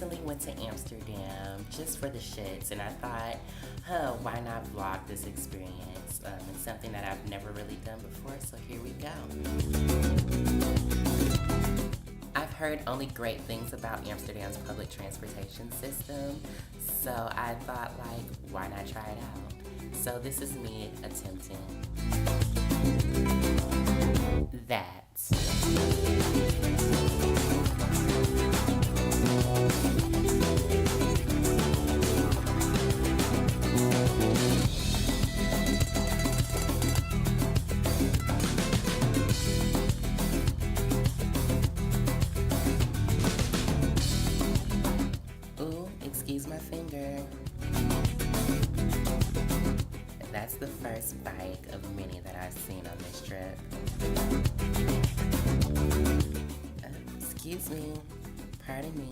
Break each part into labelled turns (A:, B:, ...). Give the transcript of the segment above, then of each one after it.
A: recently went to Amsterdam just for the shits, and I thought, why not vlog this experience? It's something that I've never really done before, so here we go. I've heard only great things about Amsterdam's public transportation system, so I thought, like, why not try it out? So this is me attempting that. Ooh, excuse my finger. That's the first bike of many that I've seen on this trip. Excuse me, pardon me.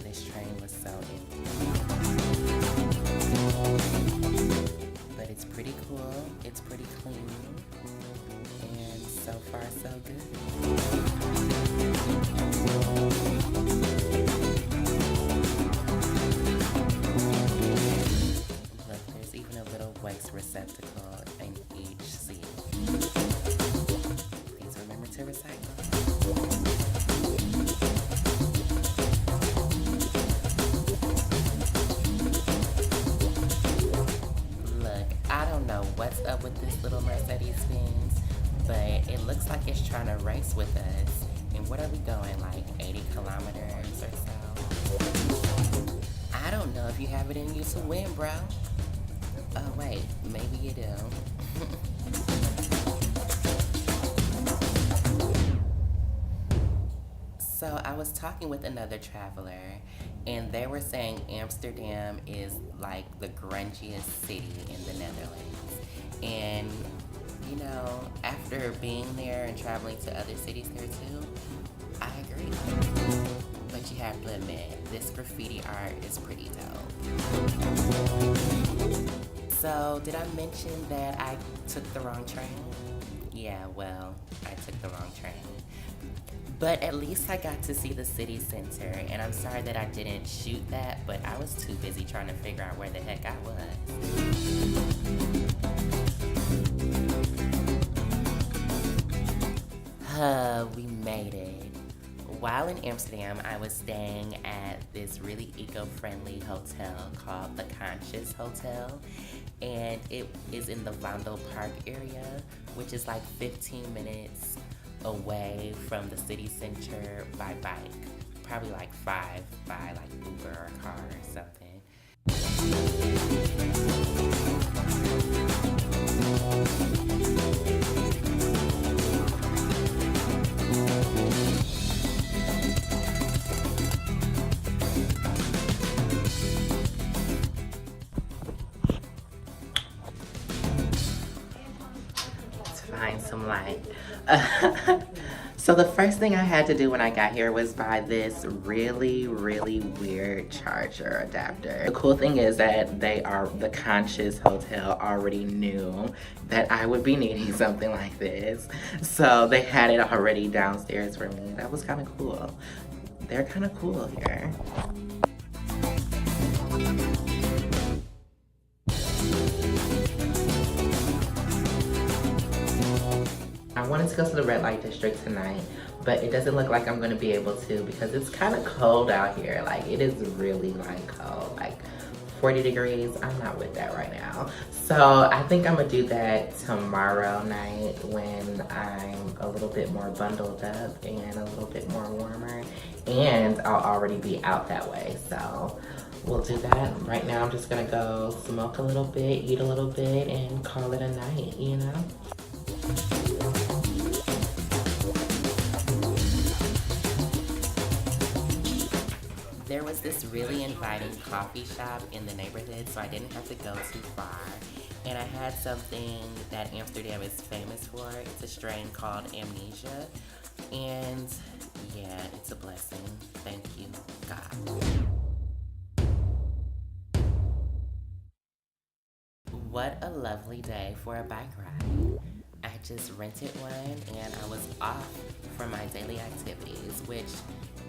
A: This train was so empty. But it's pretty cool, it's pretty clean, and so far so good. Look, there's even a little waste receptacle in each seat. Please remember to recycle. I don't know what's up with this little Mercedes-Benz, but it looks like it's trying to race with us. And what are we going, like 80 kilometers or so? I don't know if you have it in you to win, bro. Oh wait, maybe you do. So I was talking with another traveler, and they were saying Amsterdam is like the grungiest city in the Netherlands. And, you know, after being there and traveling to other cities there too, I agree. But you have to admit, this graffiti art is pretty dope. So, did I mention that I took the wrong train? Yeah, well, I took the wrong train. But at least I got to see the city center, and I'm sorry that I didn't shoot that, but I was too busy trying to figure out where the heck I was. We made it. While in Amsterdam, I was staying at this really eco-friendly hotel called the Conscious Hotel, and it is in the Vondel Park area, which is like 15 minutes away from the city center by bike. Probably like 5 by like Uber or car or something. Let's find some light. So the first thing I had to do when I got here was buy this really, really weird charger adapter. The cool thing is that the Conscious Hotel already knew that I would be needing something like this. So they had it already downstairs for me. That was kind of cool. They're kind of cool here. I wanted to go to the red light district tonight, but it doesn't look like I'm gonna be able to because it's kind of cold out here. Like, it is really like cold, like 40 degrees. I'm not with that right now. So I think I'm gonna do that tomorrow night when I'm a little bit more bundled up and a little bit more warmer, and I'll already be out that way. So we'll do that. Right now I'm just gonna go smoke a little bit, eat a little bit, and call it a night, you know? There was this really inviting coffee shop in the neighborhood, so I didn't have to go too far. And I had something that Amsterdam is famous for. It's a strain called Amnesia. And yeah, it's a blessing. Thank you, God. What a lovely day for a bike ride. I just rented one and I was off for my daily activities, which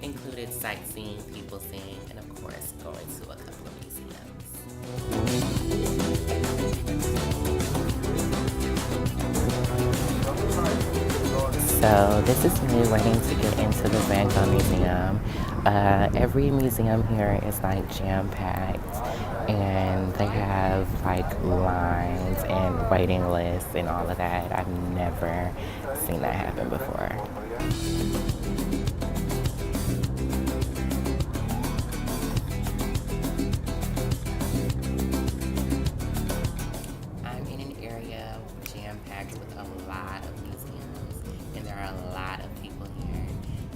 A: included sightseeing, people seeing, and of course, going to a couple of museums. So this is me waiting to get into the Van Gogh Museum. Every museum here is like jam-packed, and they have like lines and waiting lists and all of that. I've never seen that happen before. I'm in an area jam-packed with a lot of museums, and there are a lot of people here,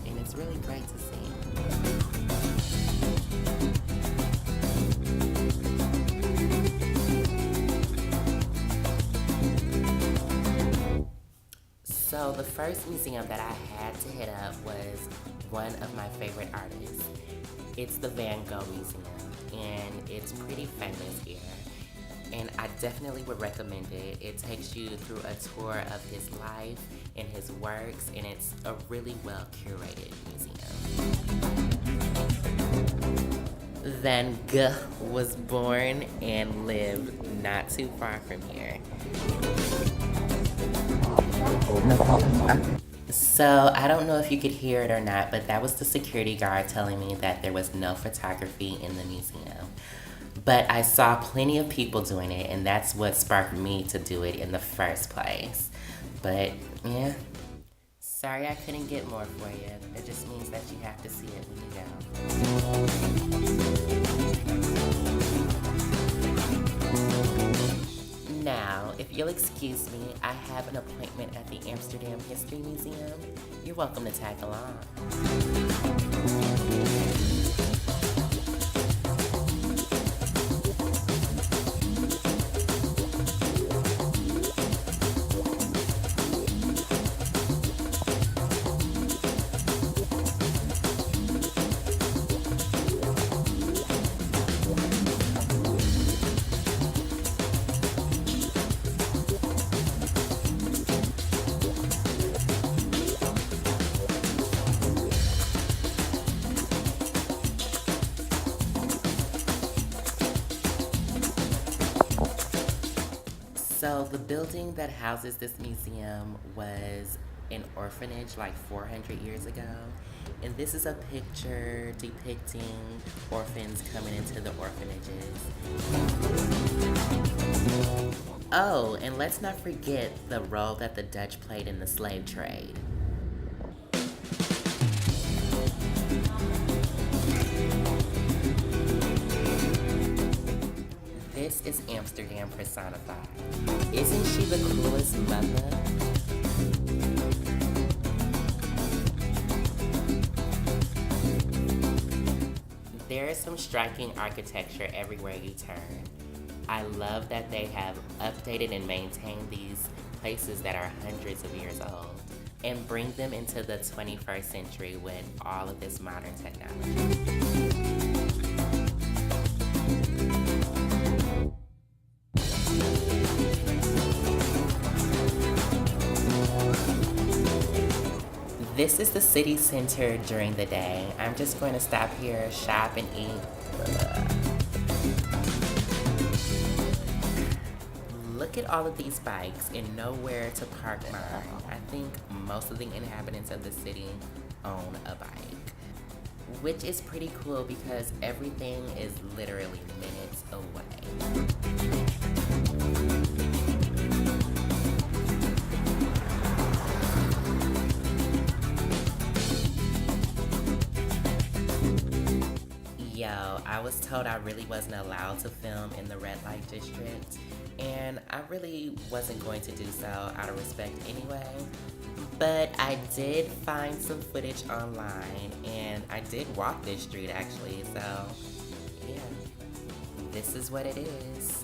A: and it's really great to see. So the first museum that I had to hit up was one of my favorite artists. It's the Van Gogh Museum, and it's pretty famous here. And I definitely would recommend it. It takes you through a tour of his life and his works, and it's a really well curated museum. Van Gogh was born and lived not too far from here. So I don't know if you could hear it or not, but that was the security guard telling me that there was no photography in the museum. But I saw plenty of people doing it, and that's what sparked me to do it in the first place. But yeah, sorry I couldn't get more for you. It just means that you have to see it when you go. Now, if you'll excuse me, I have an appointment at the Amsterdam History Museum. You're welcome to tag along. So the building that houses this museum was an orphanage like 400 years ago. And this is a picture depicting orphans coming into the orphanages. Oh, and let's not forget the role that the Dutch played in the slave trade. This is Amsterdam personified. Isn't she the coolest mother? There is some striking architecture everywhere you turn. I love that they have updated and maintained these places that are hundreds of years old and bring them into the 21st century with all of this modern technology. This is the city center during the day. I'm just going to stop here, shop, and eat. Look at all of these bikes and nowhere to park mine. I think most of the inhabitants of the city own a bike, which is pretty cool because everything is literally minutes away. I was told I really wasn't allowed to film in the red light district, and I really wasn't going to do so out of respect anyway. But I did find some footage online, and I did walk this street actually, so yeah, this is what it is.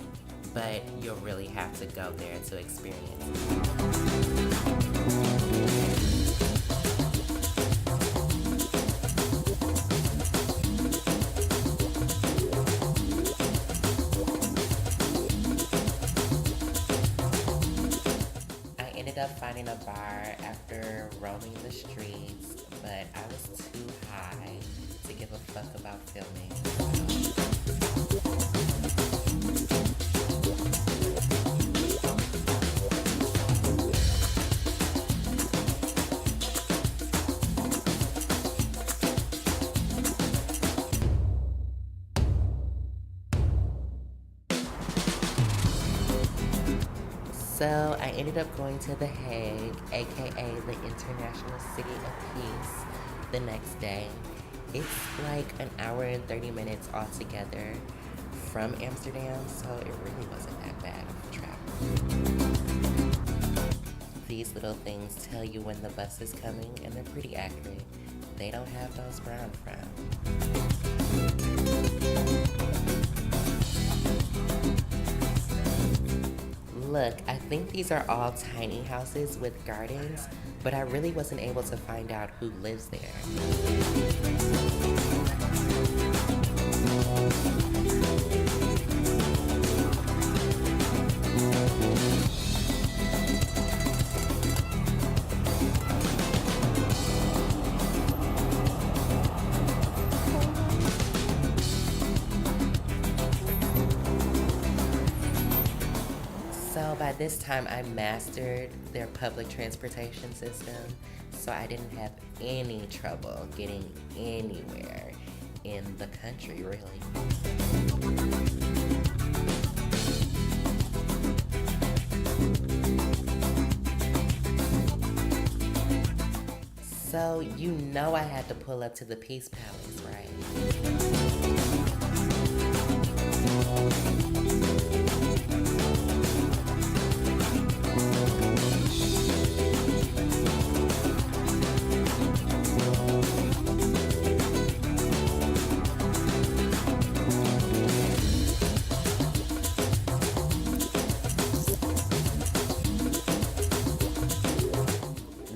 A: But you'll really have to go there to experience it. up finding a bar after roaming the streets, but I was too high to give a fuck about filming. So I ended up going to The Hague, aka the International City of Peace, the next day. It's like an hour and 30 minutes altogether from Amsterdam, so it really wasn't that bad of travel. These little things tell you when the bus is coming, and they're pretty accurate. They don't have those where I'm from. Look, I think these are all tiny houses with gardens, but I really wasn't able to find out who lives there. So by this time, I mastered their public transportation system, so I didn't have any trouble getting anywhere in the country, really. So you know I had to pull up to the Peace Palace, right?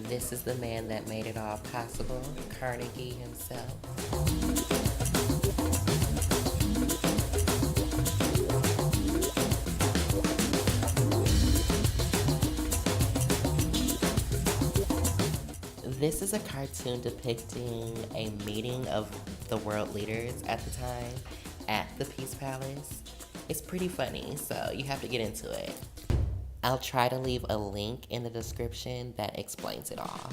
A: This is the man that made it all possible, Carnegie himself. This is a cartoon depicting a meeting of the world leaders at the time at the Peace Palace. It's pretty funny, so you have to get into it. I'll try to leave a link in the description that explains it all.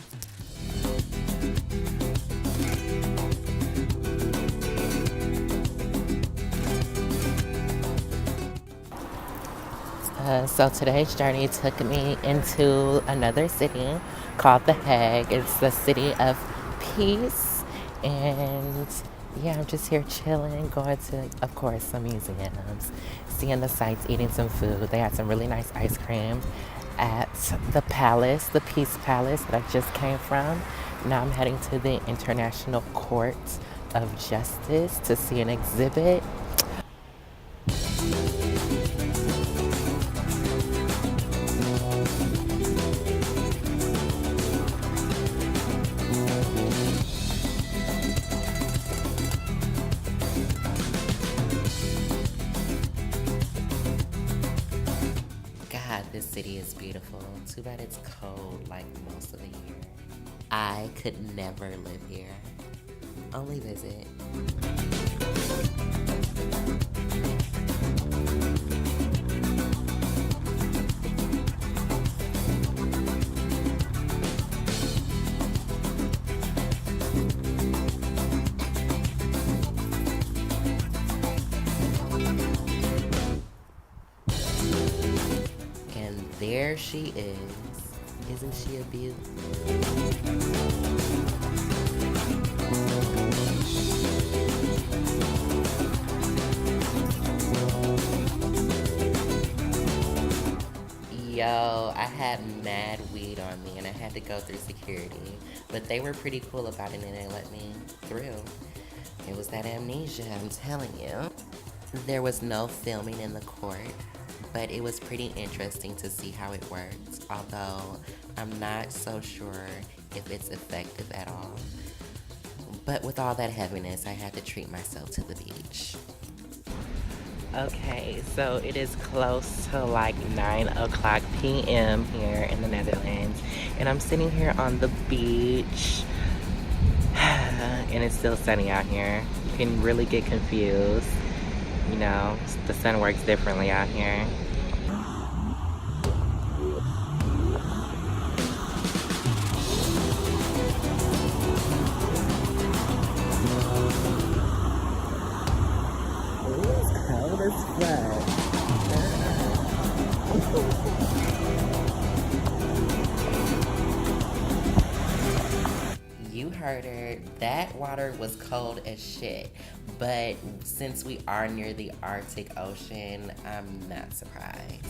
A: So today's journey took me into another city called The Hague. It's the city of peace, and yeah, I'm just here chilling, going to, of course, some museums, seeing the sights, eating some food. They had some really nice ice cream at the palace, the Peace Palace that I just came from. Now I'm heading to the International Court of Justice to see an exhibit. This city is beautiful. Too bad it's cold like most of the year. I could never live here. Only visit. There she is. Isn't she a beaut? Yo, I had mad weed on me and I had to go through security. But they were pretty cool about it and they let me through. It was that amnesia, I'm telling you. There was no filming in the court, but it was pretty interesting to see how it works, although I'm not so sure if it's effective at all. But with all that heaviness, I had to treat myself to the beach. Okay, so it is close to like 9 o'clock p.m. here in the Netherlands, and I'm sitting here on the beach, and it's still sunny out here. You can really get confused. You know, the sun works differently out here. It's cold as fuck. You heard her. That water was cold as shit. But since we are near the Arctic Ocean, I'm not surprised.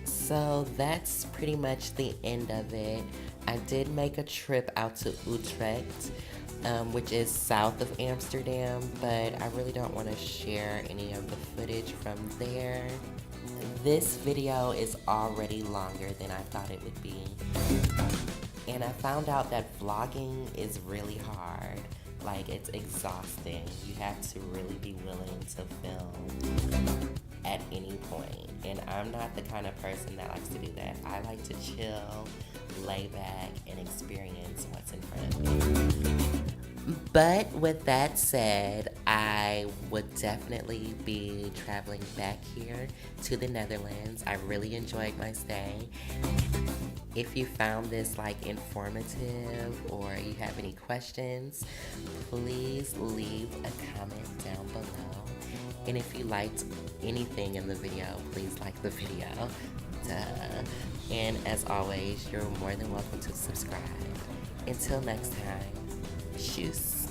A: So that's pretty much the end of it. I did make a trip out to Utrecht, which is south of Amsterdam, but I really don't want to share any of the footage from there. This video is already longer than I thought it would be. And I found out that vlogging is really hard. Like, it's exhausting. You have to really be willing to film at any point. And I'm not the kind of person that likes to do that. I like to chill, lay back, and experience what's in front of me. But with that said, I would definitely be traveling back here to the Netherlands. I really enjoyed my stay. If you found this like informative or you have any questions, please leave a comment down below. And if you liked anything in the video, please like the video. Duh. And as always, you're more than welcome to subscribe. Until next time, tschüss.